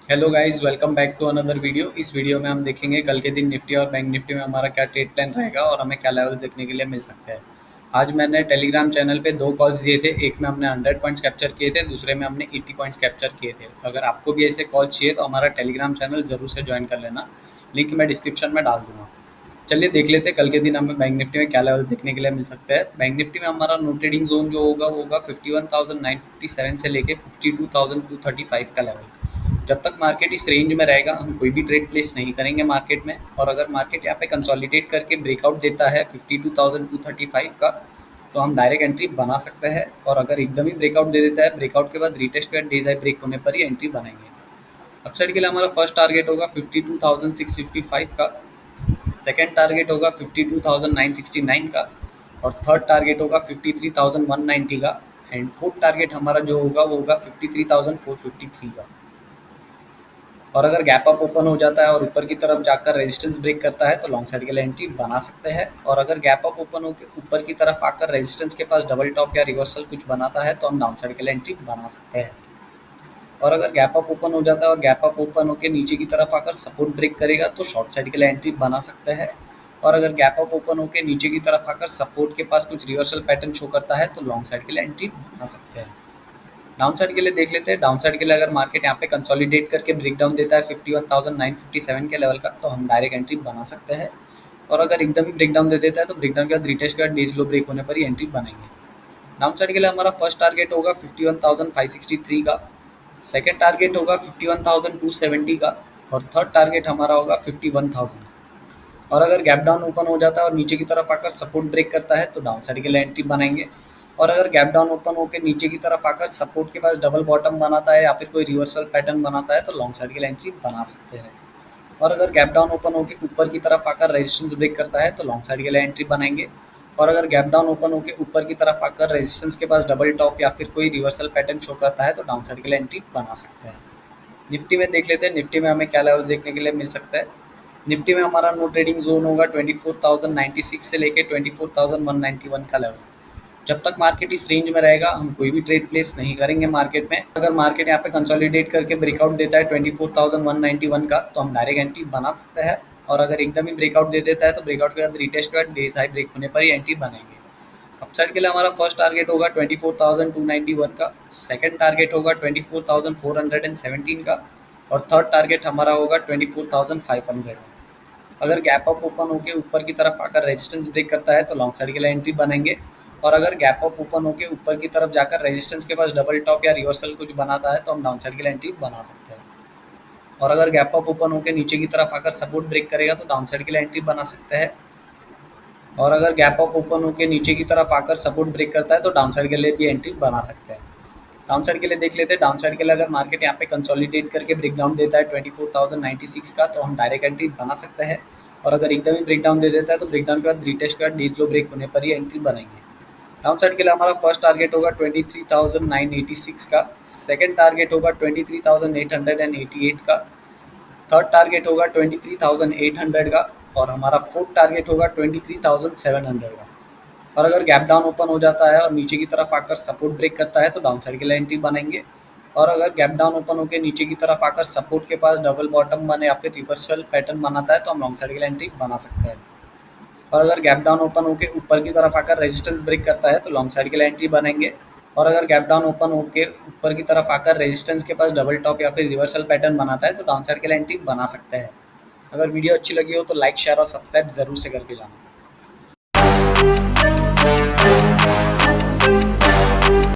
Hello guys, welcome back to another video. इस video में हम देखेंगे कल के दिन निफ्टी और बैंक निफ्टी में हमारा क्या ट्रेड प्लान रहेगा और हमें क्या लेवल देखने के लिए मिल सकते हैं। आज मैंने टेलीग्राम चैनल पे दो कॉल्स दिए थे, एक में हमने 100 पॉइंट्स कैप्चर किए थे, दूसरे में हमने 80 पॉइंट्स कैप्चर किए थे। अगर आपको भी ऐसे कॉल्स चाहिए तो हमारा टेलीग्राम चैनल ज़रूर से ज्वाइन कर लेना, लिंक मैं डिस्क्रिप्शन में डाल दूंगा। चलिए देख लेते हैं कल के दिन हमें बैंक निफ्टी में क्या लेवल देखने के लिए मिल सकते हैं। बैंक निफ्टी में हमारा नो ट्रेडिंग जोन जो होगा वो होगा 51,957 से लेके 52,235 का लेवल। जब तक मार्केट इस रेंज में रहेगा हम कोई भी ट्रेड प्लेस नहीं करेंगे मार्केट में। और अगर मार्केट यहाँ पे कंसोलिडेट करके ब्रेकआउट देता है 52,235 का, तो हम डायरेक्ट एंट्री बना सकते हैं। और अगर एकदम ही ब्रेकआउट दे देता है, ब्रेकआउट के बाद रिटेस्ट के बाद डेज आई ब्रेक होने पर ही एंट्री बनाएंगे। अपसाइड के लिए हमारा फर्स्ट टारगेट होगा 52,655 का, सेकेंड टारगेट होगा 52,969 का, और थर्ड टारगेट होगा 53,190 का, एंड फोर्थ टारगेट हमारा जो होगा वो होगा 53,453 का। और अगर गैप अप ओपन हो जाता है और ऊपर की तरफ जाकर रेजिस्टेंस ब्रेक करता है तो लॉन्ग साइड के लिए एंट्री बना सकते हैं। और अगर गैप अप ओपन होकर ऊपर की तरफ आकर रेजिस्टेंस के पास डबल टॉप या रिवर्सल कुछ बनाता है तो हम डाउन साइड के लिए एंट्री बना सकते हैं। और अगर गैप अप ओपन हो जाता है और गैप अप ओपन होकर नीचे की तरफ आकर सपोर्ट ब्रेक करेगा तो शॉर्ट साइड के लिए एंट्री बना सकते हैं। और अगर गैप अप ओपन होकर नीचे की तरफ आकर सपोर्ट के पास कुछ रिवर्सल पैटर्न शो करता है तो लॉन्ग साइड के लिए एंट्री बना सकते हैं। डाउन साइड के लिए देख लेते हैं। डाउन साइड के लिए अगर मार्केट यहाँ पे कंसोलिडेट करके ब्रेक डाउन देता है 51,957 के लेवल का, तो हम डायरेक्ट एंट्री बना सकते हैं। और अगर एकदम ही ब्रेक डाउन दे देता है तो ब्रेक डाउन के बाद रिटेस्ट के बाद डेज लो ब्रेक होने पर ही एंट्री बनाएंगे। डाउन साइड के लिए हमारा फर्स्ट टारगेट होगा 51,563 का, सेकेंड टारगेट होगा 51,270 का, और थर्ड टारगेट हमारा होगा 51,000। और अगर गैप डाउन ओपन हो जाता है और नीचे की तरफ आकर सपोर्ट ब्रेक करता है तो डाउन साइड के लिए एंट्री बनाएंगे। और अगर गैप डाउन ओपन होकर नीचे की तरफ आकर सपोर्ट के पास डबल बॉटम बनाता है या फिर कोई रिवर्सल पैटर्न बनाता है तो लॉन्ग साइड के लिए एंट्री बना सकते हैं। और अगर गैप डाउन ओपन होकर ऊपर की तरफ आकर रेजिस्टेंस ब्रेक करता है तो लॉन्ग साइड के लिए एंट्री बनाएंगे। और अगर गैप डाउन ओपन होकर ऊपर की तरफ आकर रेजिस्टेंस के पास डबल टॉप या फिर कोई रिवर्सल पैटर्न शो करता है तो डाउन साइड के लिए एंट्री बना सकते हैं। निफ्टी में देख लेते हैं, निफ्टी में हमें क्या लेवल देखने के लिए मिल सकता है। निफ्टी में हमारा नो ट्रेडिंग जोन होगा 24,096 से लेके 24,191 का लेवल। जब तक मार्केट इस रेंज में रहेगा हम कोई भी ट्रेड प्लेस नहीं करेंगे मार्केट में। अगर मार्केट यहाँ पे कंसोलिडेट करके ब्रेकआउट देता है 24,191 का तो हम डायरेक्ट एंट्री बना सकते हैं। और अगर एकदम ही ब्रेकआउट दे देता है तो ब्रेकआउट के बाद रिटेस्ट के बाद डेज हाई ब्रेक होने पर ही एंट्री बनाएंगे। अपसाइड के लिए हमारा फर्स्ट टारगेट होगा 24,291 का, सेकंड टारगेट होगा 24,417 का, और थर्ड टारगेट हमारा होगा 24,500। अगर गैप अप ओपन होकर ऊपर की तरफ आकर रेजिस्टेंस ब्रेक करता है तो लॉन्ग साइड के लिए एंट्री बनेंगे। और अगर गैप अप ओपन होकर ऊपर की तरफ जाकर रेजिस्टेंस के पास डबल टॉप या रिवर्सल कुछ बनाता है तो हम डाउन साइड के लिए एंट्री बना सकते हैं। और अगर गैप अप ओपन होकर नीचे की तरफ आकर सपोर्ट ब्रेक करेगा तो डाउन साइड के लिए एंट्री बना सकते हैं। और अगर गैप अप ओपन होकर नीचे की तरफ आकर सपोर्ट ब्रेक करता है तो डाउन साइड के लिए भी एंट्री बना सकते हैं। डाउन साइड के लिए देख लेते हैं। डाउन साइड के लिए अगर मार्केट यहाँ पे कंसोलिडेट करके ब्रेक डाउन देता है 24,096 का तो हम डायरेक्ट एंट्री बना सकते हैं। और अगर एकदम ही ब्रेक डाउन दे देता है तो ब्रेक डाउन के बाद रिटेस्ट के बाद डीज लो ब्रेक होने पर ही एंट्री बनाएंगे। डाउन साइड के लिए हमारा फर्स्ट टारगेट होगा 23,986 का, सेकेंड टारगेट होगा 23,888 का, थर्ड टारगेट होगा 23,800 का, और हमारा फोर्थ टारगेट होगा 23,700 का। और अगर गैप डाउन ओपन हो जाता है और नीचे की तरफ आकर सपोर्ट ब्रेक करता है तो डाउन साइड के लिए एंट्री बनेंगे। और अगर गैप डाउन ओपन होकर नीचे की तरफ आकर सपोर्ट के पास डबल बॉटम बने या फिर रिवर्सल पैटर्न बनाता है तो हम लॉन्ग साइड के लिए एंट्री बना सकते हैं। और अगर गैप डाउन ओपन होकर ऊपर की तरफ आकर रेजिस्टेंस ब्रेक करता है तो लॉन्ग साइड के लिए एंट्री बनेंगे। और अगर गैप डाउन ओपन होकर ऊपर की तरफ आकर रेजिस्टेंस के पास डबल टॉप या फिर रिवर्सल पैटर्न बनाता है तो डाउन साइड के लिए एंट्री बना सकते हैं। अगर वीडियो अच्छी लगी हो तो लाइक शेयर और सब्सक्राइब जरूर से करके जाना।